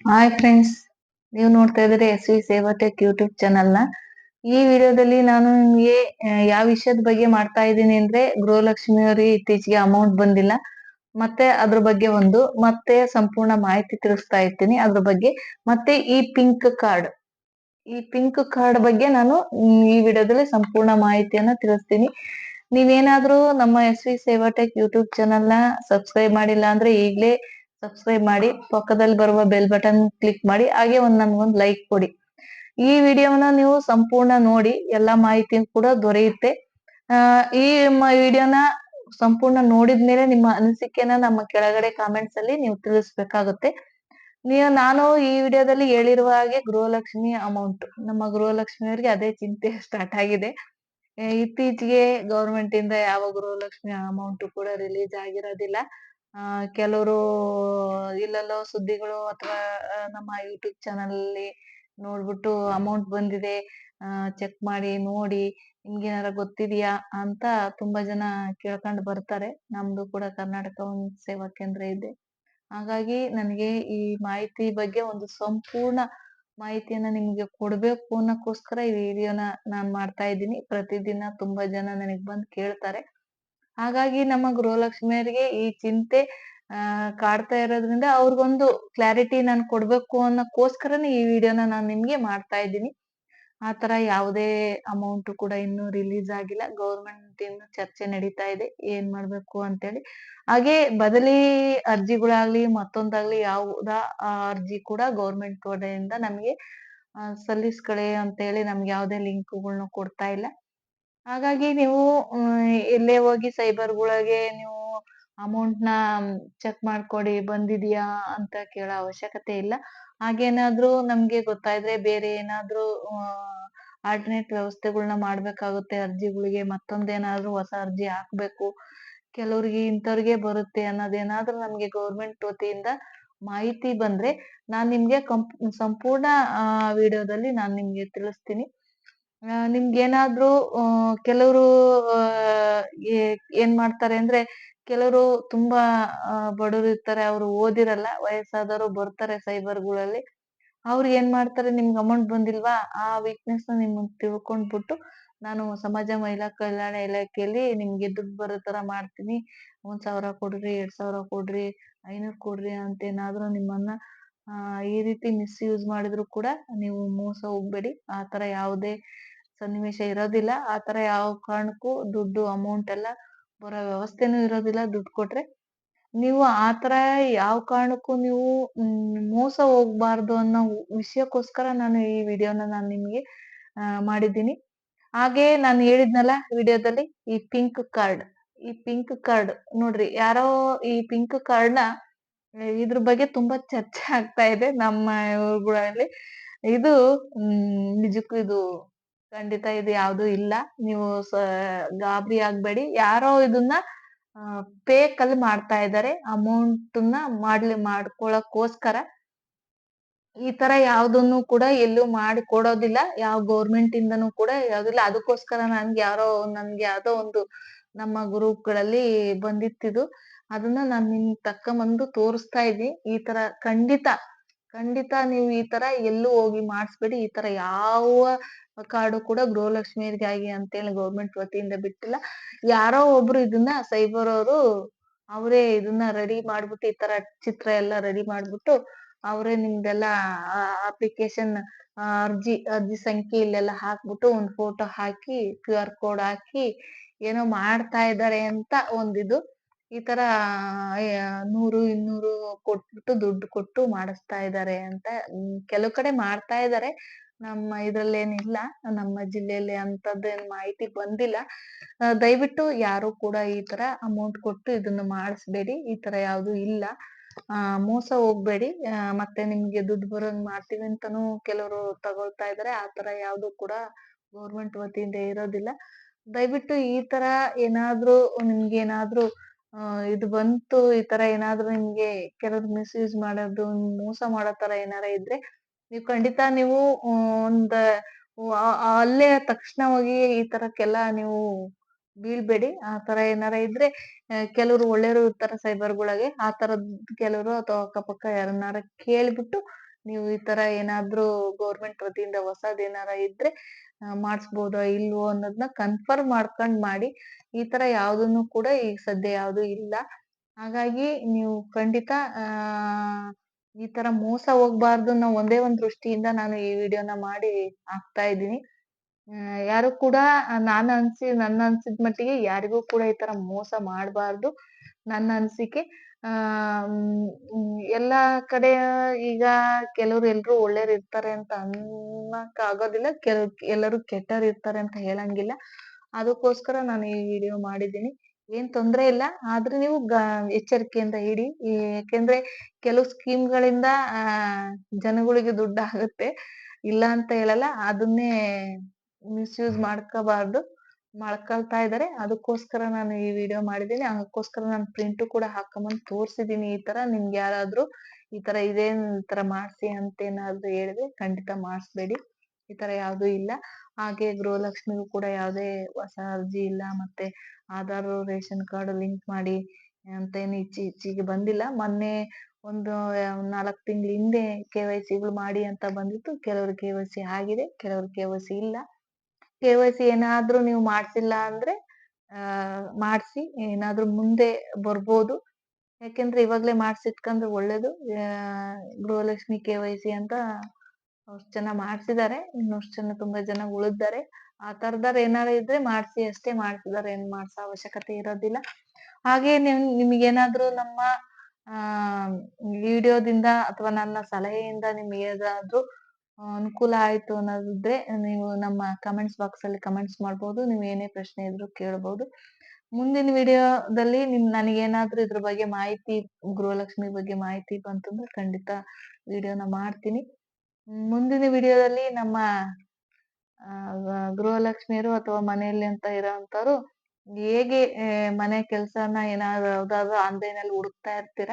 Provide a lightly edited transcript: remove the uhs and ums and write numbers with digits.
Hi friends, ನೀವು ನೋಡ್ತಾ ಇದ್ದೀರಿ ಎಸ್ ವಿ ಸೇವಾ ಟೆಕ್ ಯೂಟ್ಯೂಬ್ ಚಾನಲ್ನ. ಈ ವಿಡಿಯೋದಲ್ಲಿ ನಾನು ನಿಮಗೆ ಯಾವ ವಿಷಯದ ಬಗ್ಗೆ ಮಾಡ್ತಾ ಇದ್ದೀನಿ ಅಂದ್ರೆ, ಗೃಹಲಕ್ಷ್ಮಿ ಅವರಿಗೆ ಇತ್ತೀಚೆಗೆ ಅಮೌಂಟ್ ಬಂದಿಲ್ಲ, ಮತ್ತೆ ಸಂಪೂರ್ಣ ಮಾಹಿತಿ ತಿಳಿಸ್ತಾ ಇರ್ತೀನಿ ಅದ್ರ ಬಗ್ಗೆ. ಮತ್ತೆ ಈ ಪಿಂಕ್ ಕಾರ್ಡ್ ಬಗ್ಗೆ ನಾನು ಈ ವಿಡಿಯೋದಲ್ಲಿ ಸಂಪೂರ್ಣ ಮಾಹಿತಿಯನ್ನ ತಿಳಿಸ್ತೀನಿ. ನೀವೇನಾದ್ರೂ ನಮ್ಮ ಎಸ್ ವಿ ಸೇವಾ ಟೆಕ್ ಯೂಟ್ಯೂಬ್ ಚಾನಲ್ನ ಸಬ್ಸ್ಕ್ರೈಬ್ ಮಾಡಿಲ್ಲ ಅಂದ್ರೆ ಈಗಲೇ ಸಬ್ಸ್ಕ್ರೈಬ್ ಮಾಡಿ, ಪಕ್ಕದಲ್ಲಿ ಬರುವ ಬೆಲ್ ಬಟನ್ ಕ್ಲಿಕ್ ಮಾಡಿ, ಹಾಗೆ ನನ್ಗೊಂದು ಲೈಕ್ ಕೊಡಿ. ಈ ವಿಡಿಯೋನ ನೀವು ಸಂಪೂರ್ಣ ನೋಡಿ, ಎಲ್ಲಾ ಮಾಹಿತಿ ಕೂಡ ದೊರೆಯುತ್ತೆ. ಈ ವಿಡಿಯೋನ ಸಂಪೂರ್ಣ ನೋಡಿದ್ಮೇಲೆ ನಿಮ್ಮ ಅನಿಸಿಕೆನ ನಮ್ಮ ಕೆಳಗಡೆ ಕಾಮೆಂಟ್ಸ್ ಅಲ್ಲಿ ನೀವು ತಿಳಿಸ್ಬೇಕಾಗುತ್ತೆ. ನಾನು ಈ ವಿಡಿಯೋದಲ್ಲಿ ಹೇಳಿರುವ ಹಾಗೆ ಗೃಹಲಕ್ಷ್ಮಿ ಅಮೌಂಟ್, ನಮ್ಮ ಗೃಹಲಕ್ಷ್ಮಿಯವರಿಗೆ ಅದೇ ಚಿಂತೆ ಸ್ಟಾರ್ಟ್ ಆಗಿದೆ. ಇತ್ತೀಚೆಗೆ ಗೌರ್ಮೆಂಟ್ ಇಂದ ಯಾವ ಗೃಹಲಕ್ಷ್ಮಿ ಅಮೌಂಟ್ ಕೂಡ ರಿಲೀಸ್ ಆಗಿರೋದಿಲ್ಲ. ಕೆಲವರು ಇಲ್ಲೆಲ್ಲೋ ಸುದ್ದಿಗಳು ಅಥವಾ ನಮ್ಮ ಯೂಟ್ಯೂಬ್ ಚಾನಲ್ ಅಲ್ಲಿ ನೋಡ್ಬಿಟ್ಟು ಅಮೌಂಟ್ ಬಂದಿದೆ, ಚೆಕ್ ಮಾಡಿ ನೋಡಿ, ನಿಮ್ಗೇನಾರ ಗೊತ್ತಿದ್ಯಾ ಅಂತ ತುಂಬಾ ಜನ ಕೇಳ್ಕೊಂಡು ಬರ್ತಾರೆ. ನಮ್ದು ಕೂಡ ಕರ್ನಾಟಕ ಒಂದು ಸೇವಾ ಕೇಂದ್ರ ಇದೆ. ಹಾಗಾಗಿ ನನಗೆ ಈ ಮಾಹಿತಿ ಬಗ್ಗೆ ಒಂದು ಸಂಪೂರ್ಣ ಮಾಹಿತಿಯನ್ನ ನಿಮ್ಗೆ ಕೊಡ್ಬೇಕು ಅನ್ನೋಕ್ಕೋಸ್ಕರ ಈ ವಿಡಿಯೋನ ನಾನ್ ಮಾಡ್ತಾ ಇದ್ದೀನಿ. ಪ್ರತಿದಿನ ತುಂಬಾ ಜನ ನನಗ್ ಬಂದು ಕೇಳ್ತಾರೆ. ಹಾಗಾಗಿ ನಮ್ಮ ಗೃಹಲಕ್ಷ್ಮಿಯರಿಗೆ ಈ ಚಿಂತೆ ಕಾಡ್ತಾ ಇರೋದ್ರಿಂದ ಅವ್ರಿಗೊಂದು ಕ್ಲಾರಿಟಿ ನಾನು ಕೊಡ್ಬೇಕು ಅನ್ನೋಕ್ಕೋಸ್ಕರನೇ ಈ ವಿಡಿಯೋನ ನಾನು ನಿಮ್ಗೆ ಮಾಡ್ತಾ ಇದ್ದೀನಿ. ಆತರ ಯಾವುದೇ ಅಮೌಂಟ್ ಕೂಡ ಇನ್ನೂ ರಿಲೀಸ್ ಆಗಿಲ್ಲ. ಗೌರ್ಮೆಂಟ್ ಇಂದ ಚರ್ಚೆ ನಡೀತಾ ಇದೆ ಏನ್ ಮಾಡ್ಬೇಕು ಅಂತೇಳಿ. ಹಾಗೆ ಬದಲಿ ಅರ್ಜಿಗಳಾಗ್ಲಿ ಮತ್ತೊಂದಾಗ್ಲಿ ಯಾವುದಾ ಅರ್ಜಿ ಕೂಡ ಗೌರ್ಮೆಂಟ್ ಕಡೆಯಿಂದ ನಮ್ಗೆ ಸಲ್ಲಿಸ್ಕಳಿ ಅಂತ ಹೇಳಿ ನಮ್ಗೆ ಯಾವುದೇ ಲಿಂಕ್‌ಗಳ್ನ ಕೊಡ್ತಾ ಇಲ್ಲ. ಹಾಗಾಗಿ ನೀವು ಎಲ್ಲೇ ಹೋಗಿ ಸೈಬರ್‌ಗಳಿಗೆ ನೀವು ಅಮೌಂಟ್‌ನ ಚೆಕ್ ಮಾಡ್ಕೊಡಿ ಬಂದಿದ್ಯಾ ಅಂತ ಕೇಳೋ ಅವಶ್ಯಕತೆ ಇಲ್ಲ. ಹಾಗೇನಾದ್ರೂ ನಮ್ಗೆ ಗೊತ್ತಾದ್ರೆ ಬೇರೆ ಏನಾದ್ರೂ ಆಲ್ಟರ್ನೇಟ್ ವ್ಯವಸ್ಥೆಗಳ್ನ ಮಾಡ್ಬೇಕಾಗುತ್ತೆ ಅರ್ಜಿಗಳಿಗೆ. ಮತ್ತೊಂದೇನಾದ್ರೂ ಹೊಸ ಅರ್ಜಿ ಹಾಕ್ಬೇಕು, ಕೆಲವ್ರಿಗೆ ಇಂಥವ್ರಿಗೆ ಬರುತ್ತೆ ಅನ್ನೋದೇನಾದ್ರೂ ನಮ್ಗೆ ಗೌರ್ಮೆಂಟ್ ವತಿಯಿಂದ ಮಾಹಿತಿ ಬಂದ್ರೆ ನಾನ್ ನಿಮ್ಗೆ ಸಂಪೂರ್ಣ ವಿಡಿಯೋದಲ್ಲಿ ನಾನ್ ನಿಮ್ಗೆ ತಿಳಿಸ್ತೀನಿ. ನಿಮ್ಗೇನಾದ್ರೂ ಕೆಲವ್ರು ಏನ್ ಮಾಡ್ತಾರೆ ಅಂದ್ರೆ, ಕೆಲವ್ರು ತುಂಬಾ ಬಡವ್ರು ಇರ್ತಾರೆ, ಅವ್ರು ಓದಿರಲ್ಲ, ವಯಸ್ಸಾದವ್ರು ಬರ್ತಾರೆ ಸೈಬರ್‌ಗಳಲ್ಲಿ. ಅವ್ರು ಏನ್ ಮಾಡ್ತಾರೆ, ನಿಮ್ಗ್ ಅಮೌಂಟ್ ಬಂದಿಲ್ವಾ ಆ ವೀಕ್‌ನೆಸ್‌ನ ನಿಮ್ಮನ್ನ ತಿಳ್ಕೊಂಡ್ಬಿಟ್ಟು, ನಾನು ಸಮಾಜ ಮಹಿಳಾ ಕಲ್ಯಾಣ ಇಲಾಖೆಯಲ್ಲಿ ನಿಮ್ಗೆ ದುಡ್ಡು ಬರೋ ತರ ಮಾಡ್ತೀನಿ, 1,000 ಕೊಡ್ರಿ, 2,000 ಕೊಡ್ರಿ, 500 ಕೊಡ್ರಿ ಅಂತೇನಾದ್ರೂ ನಿಮ್ಮನ್ನ ಈ ರೀತಿ ಮಿಸ್‌ಯೂಸ್ ಮಾಡಿದ್ರು ಕೂಡ ನೀವು ಮೋಸ ಹೋಗ್ಬೇಡಿ. ಆತರ ಯಾವುದೇ ಸನ್ನಿವೇಶ ಇರೋದಿಲ್ಲ. ಆತರ ಯಾವ ಕಾರಣಕ್ಕೂ ದುಡ್ಡು ಅಮೌಂಟ್ ಎಲ್ಲ ಬರೋ ವ್ಯವಸ್ಥೆನೂ ಇರೋದಿಲ್ಲ ದುಡ್ಡು ಕೊಟ್ರೆ. ನೀವು ಆತರ ಯಾವ ಕಾರಣಕ್ಕೂ ನೀವು ಮೋಸ ಹೋಗ್ಬಾರ್ದು ಅನ್ನೋ ವಿಷಯಕ್ಕೋಸ್ಕರ ನಾನು ಈ ವಿಡಿಯೋನ ನಾನು ನಿಮ್ಗೆ ಮಾಡಿದ್ದೀನಿ. ಹಾಗೆ ನಾನು ಹೇಳಿದ್ನಲ್ಲ ವಿಡಿಯೋದಲ್ಲಿ, ಈ ಪಿಂಕ್ ಕಾರ್ಡ್ ನೋಡ್ರಿ, ಯಾರೋ ಈ ಪಿಂಕ್ ಕಾರ್ಡ್‌ನ ಇದ್ರ ಬಗ್ಗೆ ತುಂಬಾ ಚರ್ಚೆ ಆಗ್ತಾ ಇದೆ ನಮ್ಮ ಊರುಗಳಲ್ಲಿ. ಇದು ನಿಜಕ್ಕೂ ಇದು ಖಂಡಿತ ಇದು ಯಾವ್ದು ಇಲ್ಲ. ನೀವು ಗಾಬರಿ ಆಗ್ಬೇಡಿ. ಯಾರೋ ಇದನ್ನ ಫೇಕ್ ಅಲ್ಲಿ ಮಾಡ್ತಾ ಇದ್ದಾರೆ ಅಮೌಂಟ್‌ನ ಮಾಡ್ಕೊಳಕ್ಕೋಸ್ಕರ. ಈ ತರ ಯಾವ್ದನ್ನು ಕೂಡ ಎಲ್ಲೂ ಮಾಡಿ ಕೊಡೋದಿಲ್ಲ. ಯಾವ ಗೌರ್ಮೆಂಟ್ ಇಂದನೂ ಕೂಡ ಯಾವ್ದಿಲ್ಲ. ಅದಕ್ಕೋಸ್ಕರ ನನ್ಗೆ ಯಾವ್ದೋ ಒಂದು ನಮ್ಮ ಗ್ರೂಪ್‌ಗಳಲ್ಲಿ ಬಂದಿತ್ತಿದು. ಅದನ್ನ ನಾನ್ ನಿಮ್ಗ್ ತಕ್ಕಂಬಂದು ತೋರಿಸ್ತಾ ಇದ್ದೀನಿ. ಈ ತರ ಖಂಡಿತ ನೀವು ಈ ತರ ಎಲ್ಲೂ ಹೋಗಿ ಮಾಡಿಸ್ಬೇಡಿ. ಈ ತರ ಯಾವ ಕಾರ್ಡು ಕೂಡ ಗೃಹಲಕ್ಷ್ಮಿಯರಿಗಾಗಿ ಅಂತೇಳಿ ಗೌರ್ಮೆಂಟ್ ವತಿಯಿಂದ ಬಿಟ್ಟಿಲ್ಲ. ಯಾರೋ ಒಬ್ರು ಇದನ್ನ ಸೈಬರ್ ಅವರು ಅವರೇ ಇದನ್ನ ರೆಡಿ ಮಾಡ್ಬಿಟ್ಟು, ಈ ತರ ಚಿತ್ರ ಎಲ್ಲ ರೆಡಿ ಮಾಡ್ಬಿಟ್ಟು, ಅವರೇ ನಿಮ್ದೆಲ್ಲ ಅಪ್ಲಿಕೇಶನ್ ಅರ್ಜಿ ಸಂಖ್ಯೆ ಇಲ್ಲೆಲ್ಲ ಹಾಕ್ಬಿಟ್ಟು ಒಂದ್ ಫೋಟೋ ಹಾಕಿ QR ಕೋಡ್ ಹಾಕಿ ಏನೋ ಮಾಡ್ತಾ ಇದ್ದಾರೆ ಅಂತ ಒಂದಿದು. ಈ ತರ 100, 200 ಕೊಟ್ಬಿಟ್ಟು ದುಡ್ಡು ಕೊಟ್ಟು ಮಾಡಿಸ್ತಾ ಇದ್ದಾರೆ ಅಂತ ಕೆಲವು ಕಡೆ ಮಾಡ್ತಾ ಇದ್ದಾರೆ. ನಮ್ಮ ಇದ್ರಲ್ಲೇನಿಲ್ಲ, ನಮ್ಮ ಜಿಲ್ಲೆಯಲ್ಲಿ ಅಂತದ್ದೇನ್ ಮಾಹಿತಿ ಬಂದಿಲ್ಲ. ದಯವಿಟ್ಟು ಯಾರು ಕೂಡ ಈ ತರ ಅಮೌಂಟ್ ಕೊಟ್ಟು ಇದನ್ನ ಮಾಡಿಸ್ಬೇಡಿ. ಈ ತರ ಯಾವ್ದು ಇಲ್ಲ. ಮೋಸ ಹೋಗ್ಬೇಡಿ. ಮತ್ತೆ ನಿಮ್ಗೆ ದುಡ್ಡು ಬರೋಂಗ್ ಮಾಡ್ತೀವಿ ಅಂತಾನೂ ಕೆಲವರು ತಗೊಳ್ತಾ ಇದಾರೆ. ಆ ತರ ಯಾವ್ದು ಕೂಡ ಗೌರ್ಮೆಂಟ್ ವತಿಯಿಂದ ಇರೋದಿಲ್ಲ. ದಯವಿಟ್ಟು ಈ ತರ ಏನಾದ್ರೂ ನಿಮ್ಗೇನಾದ್ರೂ ಇದು ಬಂತು, ಈ ತರ ಏನಾದ್ರೂ ನಿಮ್ಗೆ ಕೆಲವ್ರು ಮಿಸ್‌ಯೂಸ್ ಮಾಡೋದು, ಮೋಸ ಮಾಡೋ ತರ ಏನಾರ ಇದ್ರೆ ಖಂಡಿತ ನೀವು ಒಂದ್ ಅಲ್ಲೇ ತಕ್ಷಣ ಹೋಗಿ ಈ ತರಕ್ಕೆಲ್ಲ ನೀವು ಬೀಳ್ಬೇಡಿ. ಆ ತರ ಏನಾರ ಇದ್ರೆ ಕೆಲವ್ರು ಒಳ್ಳೆಯವ್ರು ಇರ್ತಾರೆ ಸೈಬರ್‌ಗೊಳಗೆ. ಆ ತರದ್ ಕೆಲವ್ರು ಅಥವಾ ಅಕ್ಕಪಕ್ಕ ಯಾರನ್ನಾರ ಕೇಳ್ಬಿಟ್ಟು ನೀವು ಈ ತರ ಏನಾದ್ರೂ ಗೌರ್ಮೆಂಟ್ ವತಿಯಿಂದ ಹೊಸದೇನಾರ ಇದ್ರೆ ಮಾಡಿಸ್ಬೋದಾ ಇಲ್ವೋ ಅನ್ನೋದನ್ನ ಕನ್ಫರ್ಮ್ ಮಾಡ್ಕೊಂಡ್ ಮಾಡಿ. ಈ ತರ ಯಾವ್ದನ್ನು ಕೂಡ ಈಗ ಸದ್ಯ ಯಾವ್ದು ಇಲ್ಲ. ಹಾಗಾಗಿ ನೀವು ಖಂಡಿತ ಆ ಈ ತರ ಮೋಸ ಹೋಗ್ಬಾರ್ದು ಅನ್ನೋ ಒಂದೇ ಒಂದ್ ದೃಷ್ಟಿಯಿಂದ ನಾನು ಈ ವಿಡಿಯೋನ ಮಾಡಿ ಹಾಕ್ತಾ ಇದ್ದೀನಿ. ಯಾರು ಕೂಡ ನನ್ನ ಅನ್ಸಿದ ಮಟ್ಟಿಗೆ ಯಾರಿಗೂ ಕೂಡ ಈ ತರ ಮೋಸ ಮಾಡ್ಬಾರ್ದು ನನ್ನ ಅನ್ಸಿಕೆ. ಎಲ್ಲಾ ಕಡೆ ಈಗ ಕೆಲವ್ರು ಎಲ್ರು ಒಳ್ಳೇರ್ ಇರ್ತಾರೆ ಅಂತ ಅನ್ನಕ್ ಆಗೋದಿಲ್ಲ. ಎಲ್ಲರೂ ಕೆಟ್ಟೋರ್ ಇರ್ತಾರೆ ಅಂತ ಹೇಳಂಗಿಲ್ಲ. ಅದಕ್ಕೋಸ್ಕರ ನಾನು ಈ ವಿಡಿಯೋ ಮಾಡಿದ್ದೀನಿ. ಏನ್ ತೊಂದ್ರೆ ಇಲ್ಲ. ಆದ್ರೆ ನೀವು ಎಚ್ಚರಿಕೆಯಿಂದ ಇಡಿ. ಯಾಕೆಂದ್ರೆ ಕೆಲವು ಸ್ಕೀಮ್‌ಗಳಿಂದ ಜನಗಳಿಗೆ ದುಡ್ಡಾಗುತ್ತೆ. ಇಲ್ಲ ಅಂತ ಹೇಳಲ್ಲ. ಅದನ್ನೇ ಮಿಸ್‌ಯೂಸ್ ಮಾಡ್ಕೋಬಾರ್ದು. ಮಾಡ್ಕೊಳ್ತಾ ಇದಾರೆ. ಅದಕ್ಕೋಸ್ಕರ ನಾನು ಈ ವಿಡಿಯೋ ಮಾಡಿದ್ದೀನಿ. ಅದಕ್ಕೋಸ್ಕರ ನಾನು ಪ್ರಿಂಟು ಕೂಡ ಹಾಕೊಂಬಂದ್ ತೋರ್ಸಿದೀನಿ. ಈ ತರ ನಿಮ್ಗೆ ಯಾರಾದ್ರೂ ಈ ತರ ಇದೇನ್ ಈ ತರ ಮಾಡ್ಸಿ ಅಂತೇನಾದ್ರೂ ಹೇಳಿದ್ರೆ ಖಂಡಿತ ಮಾಡಿಸ್ಬೇಡಿ. ಈ ತರ ಯಾವ್ದೂ ಇಲ್ಲ. ಹಾಗೆ ಗೃಹಲಕ್ಷ್ಮಿಗೂ ಕೂಡ ಯಾವುದೇ ಹೊಸ ಅರ್ಜಿ ಇಲ್ಲ. ಮತ್ತೆ ಆಧಾರ್, ರೇಷನ್ ಕಾರ್ಡ್ ಲಿಂಕ್ ಮಾಡಿ ಅಂತ ಏನು ಈಚೆಗೆ ಬಂದಿಲ್ಲ. ಮೊನ್ನೆ ಒಂದು 4 ತಿಂಗಳ ಹಿಂದೆ KYCಗಳು ಮಾಡಿ ಅಂತ ಬಂದಿತ್ತು. ಕೆಲವ್ರು KYC ಆಗಿದೆ, ಕೆಲವ್ರು KYC ಇಲ್ಲ. KYC ಏನಾದ್ರೂ ನೀವು ಮಾಡ್ಸಿಲ್ಲ ಅಂದ್ರೆ ಮಾಡ್ಸಿ. ಏನಾದ್ರೂ ಮುಂದೆ ಬರ್ಬೋದು. ಯಾಕೆಂದ್ರೆ ಇವಾಗ್ಲೇ ಮಾಡ್ಸಿಟ್ಕೊಂಡ್ರೆ ಒಳ್ಳೇದು. ಗೃಹಲಕ್ಷ್ಮಿ KYC ಅಂತ ಅಷ್ಟ್ ಜನ ಮಾಡ್ಸಿದಾರೆ. ಇನ್ನಷ್ಟು ಜನ ತುಂಬಾ ಜನ ಉಳಿದ್ದಾರೆ. ಆ ತರದವ್ರ್ ಏನಾರ ಇದ್ರೆ ಮಾಡ್ಸಿ ಅಷ್ಟೇ. ಮಾಡ್ಸಿದಾರೆ ಏನ್ ಮಾಡ್ಸೋ ಅವಶ್ಯಕತೆ ಇರೋದಿಲ್ಲ. ಹಾಗೆ ನಿಮ್ಗೇನಾದ್ರೂ ನಮ್ಮ ಆ ವಿಡಿಯೋದಿಂದ ಅಥವಾ ನನ್ನ ಸಲಹೆಯಿಂದ ನಿಮ್ಗೆ ಏನಾದ್ರೂ ಅನುಕೂಲ ಆಯ್ತು ಅನ್ನೋದಿದ್ರೆ ನೀವು ನಮ್ಮ ಕಮೆಂಟ್ಸ್ ಬಾಕ್ಸ್ ಅಲ್ಲಿ ಕಮೆಂಟ್ಸ್ ಮಾಡ್ಬೋದು. ನೀವ್ ಏನೇ ಪ್ರಶ್ನೆ ಇದ್ರು ಕೇಳ್ಬೋದು. ಮುಂದಿನ ವಿಡಿಯೋದಲ್ಲಿ ನನಗೇನಾದ್ರೂ ಇದ್ರ ಬಗ್ಗೆ ಮಾಹಿತಿ, ಗೃಹಲಕ್ಷ್ಮಿ ಬಗ್ಗೆ ಮಾಹಿತಿ ಬಂತಂದ್ರೆ ಖಂಡಿತ ವಿಡಿಯೋನ ಮಾಡ್ತೀನಿ. ಮುಂದಿನ ವಿಡಿಯೋದಲ್ಲಿ ನಮ್ಮ ಗೃಹಲಕ್ಷ್ಮಿಯರು ಅಥವಾ ಮನೆಯಲ್ಲಿ ಅಂತ ಇರೋಂಥವ್ರು ಹೇಗೆ ಮನೆ ಕೆಲ್ಸನ ಏನಾದ್ರು ಯಾವ್ದಾದ್ರು ಆನ್ಲೈನ್ ಅಲ್ಲಿ ಹುಡುಕ್ತಾ ಇರ್ತೀರಾ